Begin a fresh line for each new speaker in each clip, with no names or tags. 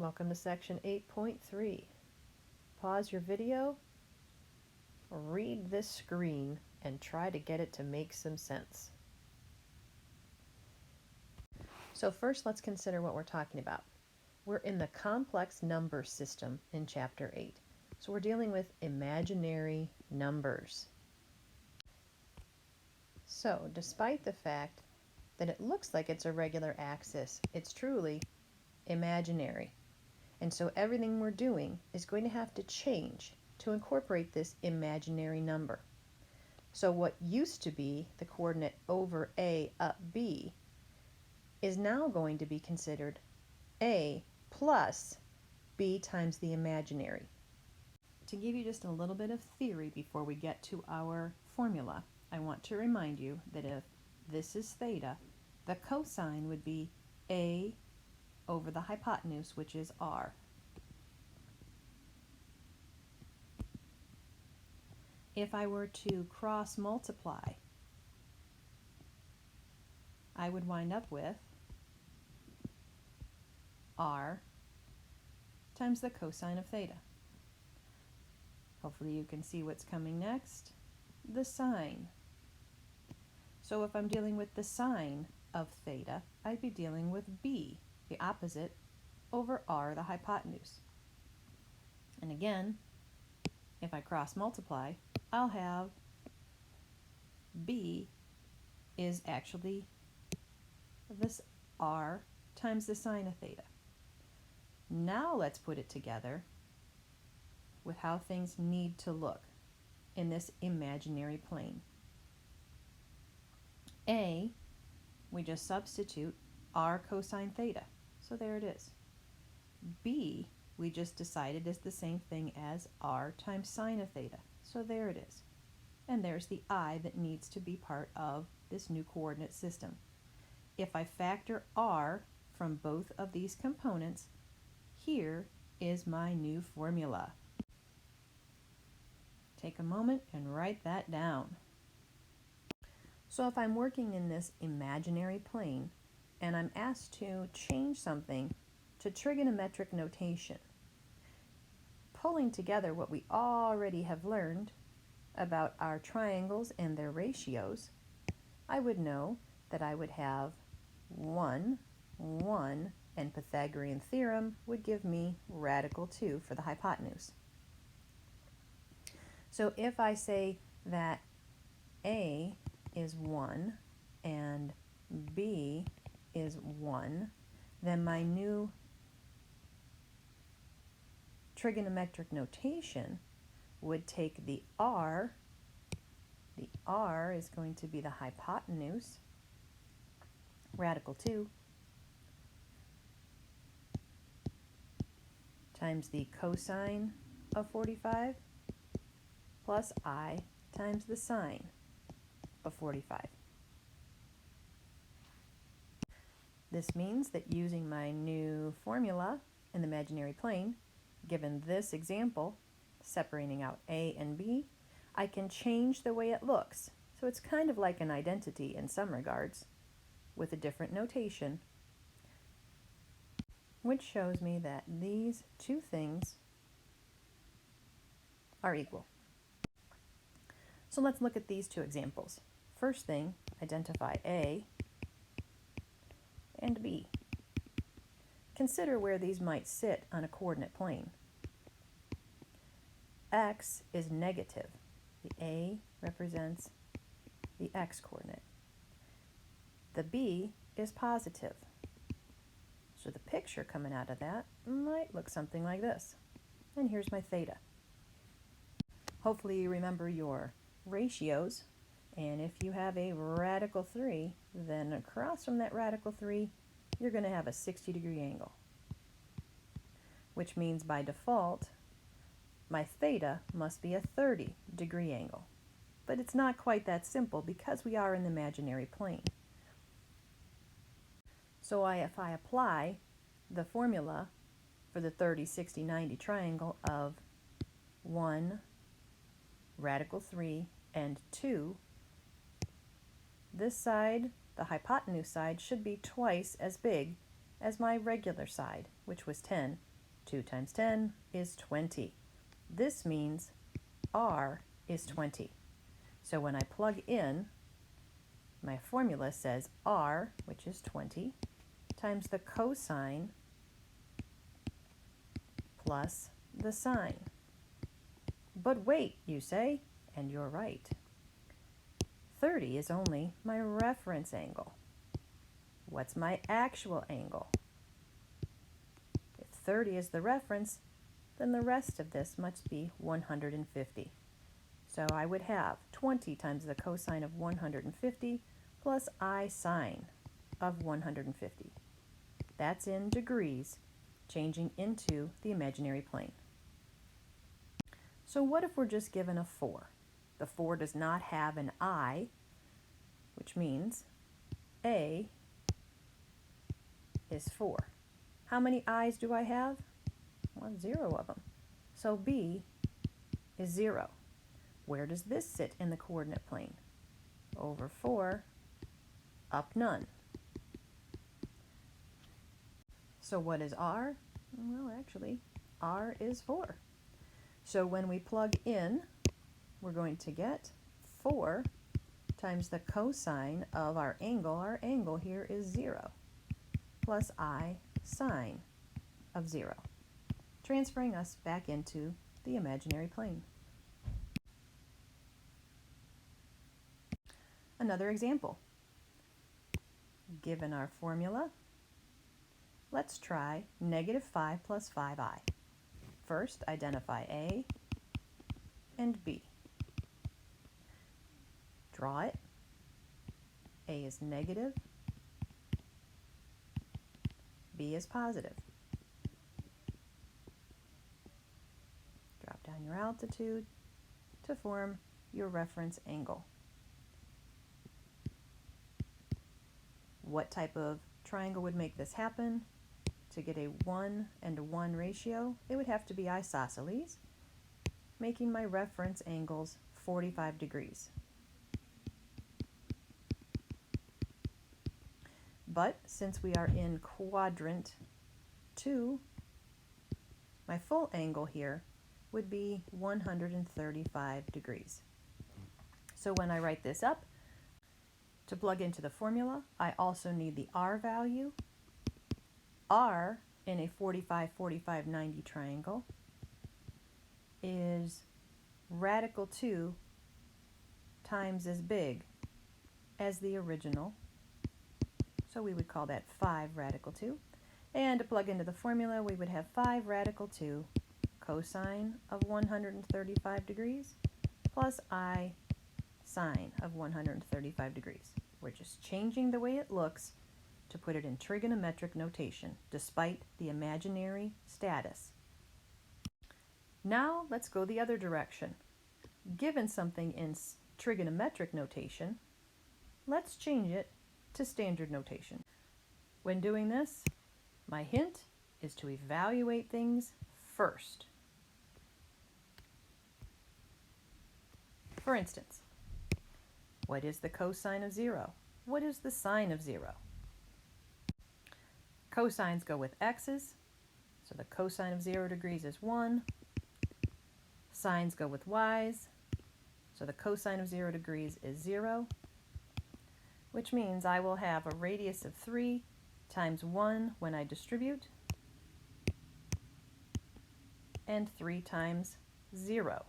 Welcome to section 8.3. Pause your video, read this screen, and try to get it to make some sense. So first, let's consider what we're talking about. We're in the complex number system in chapter 8. So we're dealing with imaginary numbers. So despite the fact that it looks like it's a regular axis, it's truly imaginary. And so everything we're doing is going to have to change to incorporate this imaginary number. So what used to be the coordinate over A up B is now going to be considered A plus B times the imaginary. To give you just a little bit of theory before we get to our formula, I want to remind you that if this is theta, the cosine would be A over the hypotenuse, which is R. If I were to cross multiply, I would wind up with R times the cosine of theta. Hopefully you can see what's coming next, the sine. So if I'm dealing with the sine of theta, I'd be dealing with B, the opposite, over R, the hypotenuse. And again, if I cross multiply, I'll have B is actually this R times the sine of theta. Now let's put it together with how things need to look in this imaginary plane. A, we just substitute R cosine theta, so there it is. B, we just decided is the same thing as R times sine of theta, so there it is. And there's the I that needs to be part of this new coordinate system. If I factor R from both of these components, here is my new formula. Take a moment and write that down. So if I'm working in this imaginary plane and I'm asked to change something to trigonometric notation, pulling together what we already have learned about our triangles and their ratios, I would know that I would have 1, 1, and Pythagorean theorem would give me radical 2 for the hypotenuse. So if I say that A is 1 and B is 1, then my new trigonometric notation would take the R is going to be the hypotenuse, radical 2, times the cosine of 45, plus I times the sine of 45. This means that using my new formula in the imaginary plane, given this example, separating out A and B, I can change the way it looks. So it's kind of like an identity in some regards, with a different notation, which shows me that these two things are equal. So let's look at these two examples. First thing, identify A and B. Consider where these might sit on a coordinate plane. X is negative. The A represents the X coordinate. The B is positive. So the picture coming out of that might look something like this. And here's my theta. Hopefully you remember your ratios, and if you have a radical 3, then across from that radical 3, you're going to have a 60-degree angle, which means by default, my theta must be a 30-degree angle. But it's not quite that simple because we are in the imaginary plane. So if I apply the formula for the 30, 60, 90 triangle of 1, radical 3, and 2, this side, the hypotenuse side, should be twice as big as my regular side, which was 10, 2 times 10 is 20. This means r is 20. So when I plug in, my formula says r, which is 20, times the cosine plus the sine. But wait, you say, and you're right. 30 is only my reference angle. What's my actual angle? If 30 is the reference, then the rest of this must be 150. So I would have 20 times the cosine of 150 plus I sine of 150. That's in degrees, changing into the imaginary plane. So what if we're just given a 4? The 4 does not have an I, which means A is 4. How many I's do I have? Well, 0 of them. So B is 0. Where does this sit in the coordinate plane? Over 4, up none. So what is R? Well, actually, R is 4. So when we plug in, we're going to get 4 times the cosine of our angle. Our angle here is 0, plus I sine of 0, transferring us back into the imaginary plane. Another example. Given our formula, let's try -5 plus 5i. First, identify A and B. Draw it. A is negative, B is positive. Drop down your altitude to form your reference angle. What type of triangle would make this happen? To get a 1 and a 1 ratio, it would have to be isosceles, making my reference angles 45 degrees. But since we are in quadrant 2, my full angle here would be 135 degrees. So when I write this up, to plug into the formula, I also need the R value. R in a 45, 45, 90 triangle is radical 2 times as big as the original. So we would call that 5 radical 2. And to plug into the formula, we would have 5 radical 2 cosine of 135 degrees plus I sine of 135 degrees. We're just changing the way it looks to put it in trigonometric notation, despite the imaginary status. Now let's go the other direction. Given something in trigonometric notation, let's change it to standard notation. When doing this, my hint is to evaluate things first. For instance, what is the cosine of 0? What is the sine of 0? Cosines go with x's, so the cosine of 0 degrees is 1. Sines go with y's, so the cosine of 0 degrees is 0, which means I will have a radius of 3 times 1 when I distribute, and 3 times 0.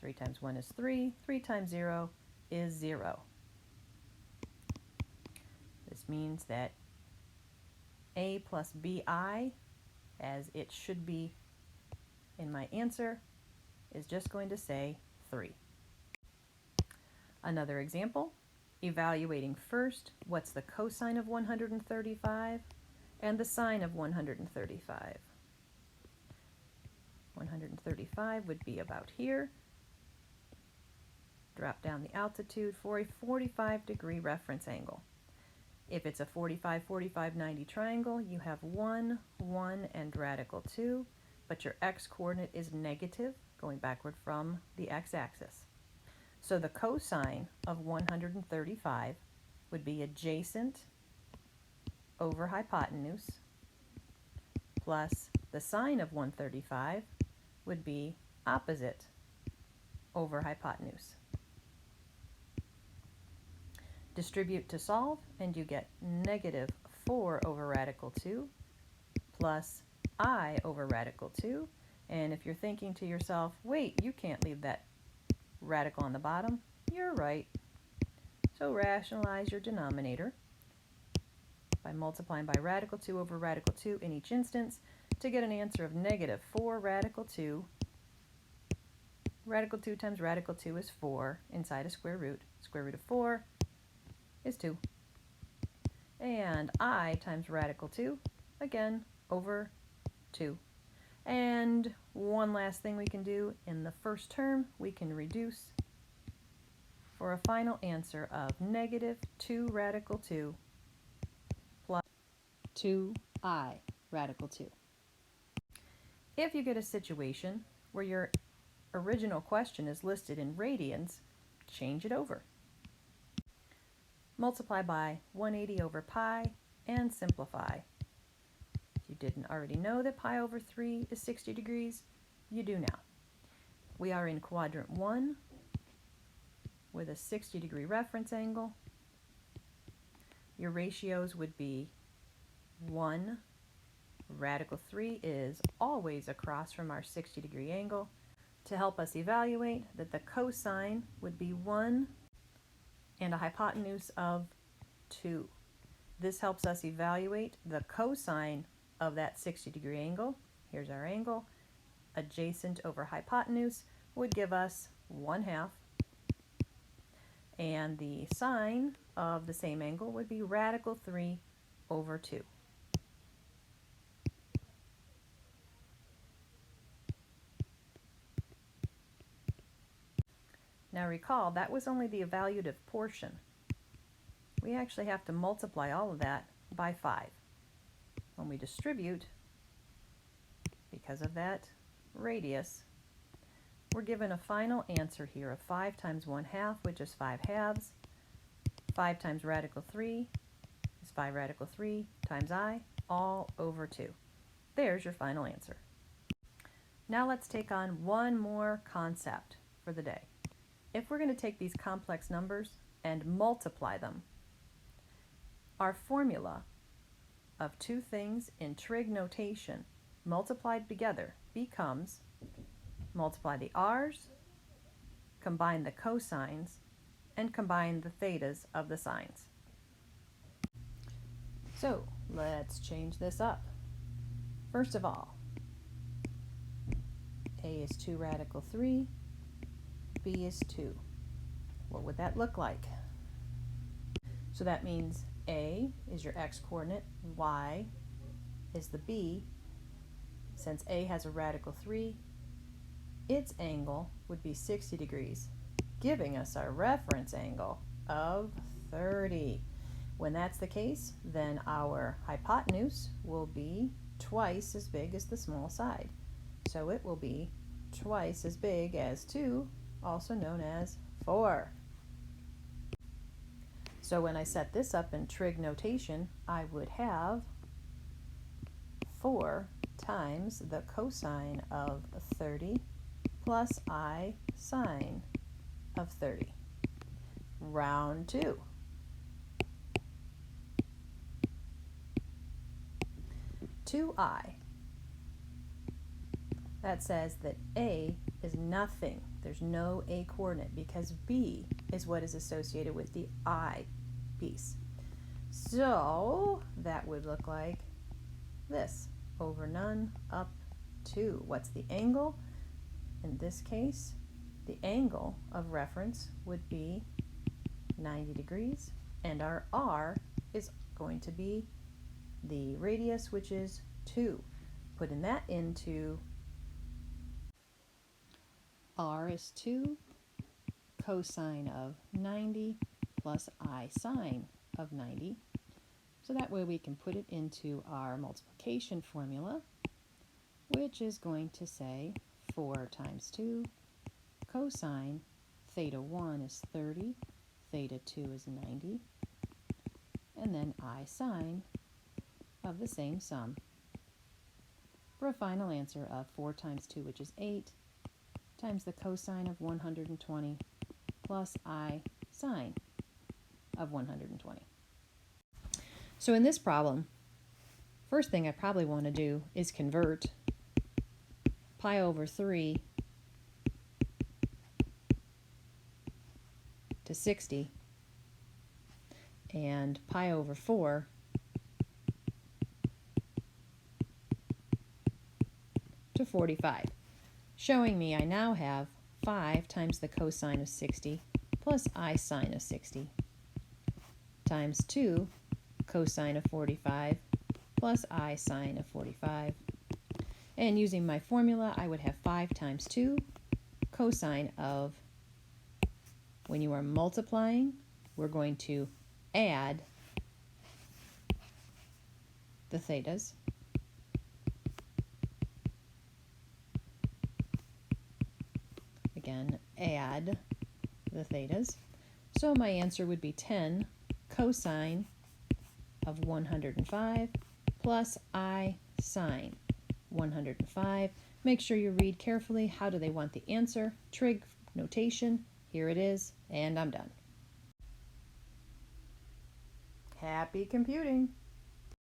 3 times 1 is 3, 3 times 0 is 0. This means that A plus BI, as it should be in my answer, is just going to say 3. Another example, evaluating first what's the cosine of 135 and the sine of 135. 135 would be about here. Drop down the altitude for a 45 degree reference angle. If it's a 45, 45, 90 triangle, you have 1, 1, and radical 2, but your x-coordinate is negative, going backward from the x-axis. So the cosine of 135 would be adjacent over hypotenuse plus the sine of 135 would be opposite over hypotenuse. Distribute to solve, and you get negative 4 over radical 2 plus I over radical 2. And if you're thinking to yourself, wait, you can't leave that radical on the bottom, you're right. So rationalize your denominator by multiplying by radical 2 over radical 2 in each instance to get an answer of negative 4 radical 2. Radical 2 times radical 2 is 4 inside a square root. Square root of 4 is 2. And I times radical 2, again, over 2. And one last thing we can do, in the first term, we can reduce for a final answer of negative 2 radical 2 plus 2I radical 2. If you get a situation where your original question is listed in radians, change it over. Multiply by 180 over pi and simplify. If you didn't already know that pi over 3 is 60 degrees, you do now. We are in quadrant 1 with a 60-degree reference angle. Your ratios would be 1. Radical 3 is always across from our 60-degree angle. To help us evaluate that the cosine would be 1 and a hypotenuse of 2. This helps us evaluate the cosine of that 60-degree angle. Here's our angle. Adjacent over hypotenuse would give us 1/2. And the sine of the same angle would be radical 3 over 2. Now recall, that was only the evaluative portion. We actually have to multiply all of that by 5. When we distribute, because of that radius, we're given a final answer here of 5 times 1/2, which is 5/2. 5 times radical 3 is 5 radical 3 times I, all over 2. There's your final answer. Now let's take on one more concept for the day. If we're going to take these complex numbers and multiply them, our formula of two things in trig notation multiplied together becomes multiply the r's, combine the cosines, and combine the thetas of the sines. So let's change this up. First of all, a is 2 radical 3, b is 2. What would that look like? So that means a is your x-coordinate, y is the b. Since a has a radical 3, its angle would be 60 degrees, giving us our reference angle of 30. When that's the case, then our hypotenuse will be twice as big as the small side. So it will be twice as big as 2, also known as 4. So when I set this up in trig notation, I would have 4 times the cosine of 30 plus I sine of 30. Round 2. I. That says that A is nothing. There's no A coordinate because B is what is associated with the I piece. So that would look like this, over none up 2. What's the angle? In this case, the angle of reference would be 90 degrees, and our R is going to be the radius, which is 2. Putting that into R is 2 cosine of 90 plus I sine of 90. So that way we can put it into our multiplication formula, which is going to say 4 times 2 cosine theta 1 is 30, theta 2 is 90, and then I sine of the same sum for a final answer of 4 times 2, which is 8, times the cosine of 120 plus I sine of 120. So in this problem, first thing I probably want to do is convert pi over 3 to 60 and pi over 4 to 45, showing me I now have 5 times the cosine of 60 plus I sine of 60 times 2 cosine of 45 plus I sine of 45. And using my formula, I would have 5 times 2 cosine of, when you are multiplying, we're going to add the thetas. Again, add the thetas. So my answer would be 10 cosine of 105 plus I sine 105. Make sure you read carefully. How do they want the answer? Trig notation. Here it is, and I'm done. Happy computing!